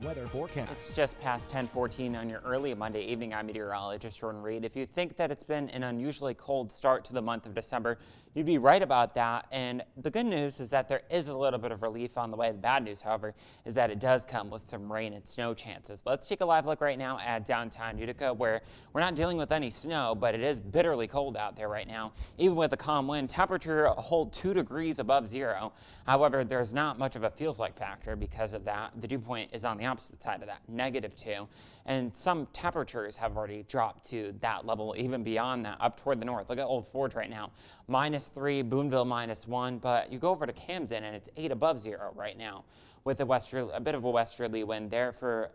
weather forecast. It's just past 10:14 on your early Monday evening. I'm meteorologist Jordan Reed. If you think that it's been an unusually cold start to the month of December, you'd be right about that. And the good news is that there is a little bit of relief on the way. The bad news, however, is that it does come with some rain and snow chances. Let's take a live look right now at downtown Utica, where we're not dealing with any snow, but it is bitterly cold out there right now. Even with a calm wind, temperature hold 2 degrees above zero. However, there's not much of a feels like factor because of that. The dew point is on the opposite side of that, -2. And some temperatures have already dropped to that level, even beyond that, up toward the north. Look at Old Forge right now, -3, Boonville -1, but you go over to Camden and it's 8 above zero right now, with a bit of a westerly wind there. For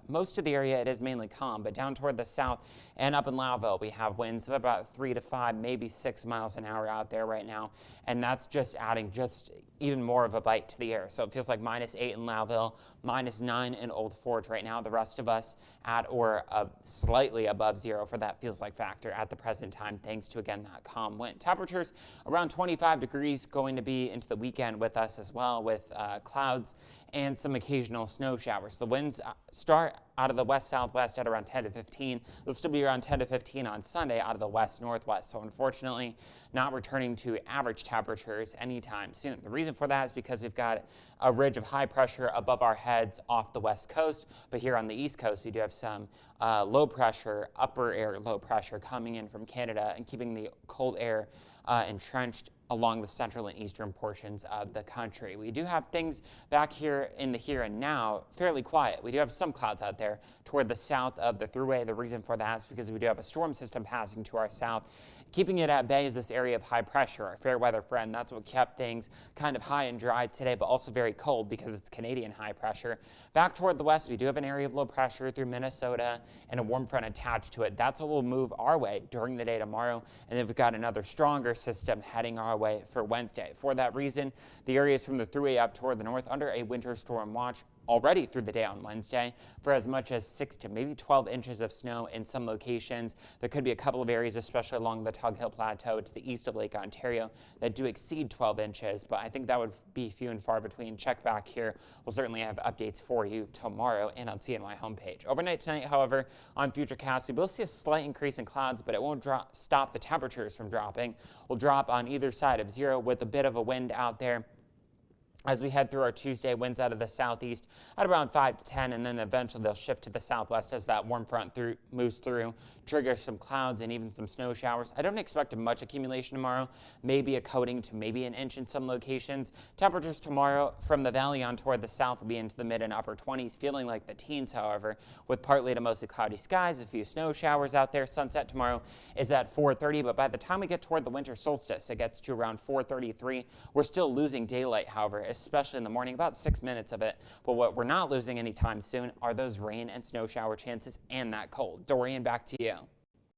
most of the area, it is mainly calm, but down toward the south and up in Lowville, we have winds of about 3 to 5, maybe 6 miles an hour out there right now, and that's just adding just even more of a bite to the air. So it feels like -8 in Lowville, -9 in Old Forge right now. The rest of us at or slightly above zero for that feels like factor at the present time, thanks to, again, that calm wind. Temperatures around 25 degrees going to be into the weekend with us as well, with clouds and some occasional snow showers. The winds start out of the west-southwest at around 10 to 15. They'll still be around 10 to 15 on Sunday out of the west-northwest. So unfortunately, not returning to average temperatures anytime soon. The reason for that is because we've got a ridge of high pressure above our heads off the west coast. But here on the east coast, we do have some low pressure, upper air low pressure coming in from Canada and keeping the cold air entrenched along the central and eastern portions of the country. We do have things back here in the here and now fairly quiet. We do have some clouds out there toward the south of the thruway. The reason for that is because we do have a storm system passing to our south. Keeping it at bay is this area of high pressure, our fair weather friend. That's what kept things kind of high and dry today, but also very cold because it's Canadian high pressure. Back toward the west, we do have an area of low pressure through Minnesota and a warm front attached to it. That's what will move our way during the day tomorrow. And then we've got another stronger system heading our way for Wednesday. For that reason, the areas from the thruway up toward the north under a winter storm watch already through the day on Wednesday for as much as 6 to maybe 12 inches of snow in some locations. There could be a couple of areas, especially along the Tug Hill Plateau to the east of Lake Ontario, that do exceed 12 inches, but I think that would be few and far between. Check back here. We'll certainly have updates for you tomorrow and on CNY homepage. Overnight tonight, however, on Futurecast, we will see a slight increase in clouds, but it won't stop the temperatures from dropping. We'll drop on either side of zero with a bit of a wind out there. As we head through our Tuesday, winds out of the southeast at around 5 to 10, and then eventually they'll shift to the southwest as that warm front moves through, trigger some clouds and even some snow showers. I don't expect much accumulation tomorrow, maybe a coating to maybe an inch in some locations. Temperatures tomorrow from the valley on toward the south will be into the mid and upper 20s, feeling like the teens, however, with partly to mostly cloudy skies, a few snow showers out there. Sunset tomorrow is at 4:30, but by the time we get toward the winter solstice, it gets to around 4:33. We're still losing daylight, however, especially in the morning, about 6 minutes of it. But what we're not losing anytime soon are those rain and snow shower chances and that cold. Dorian, back to you.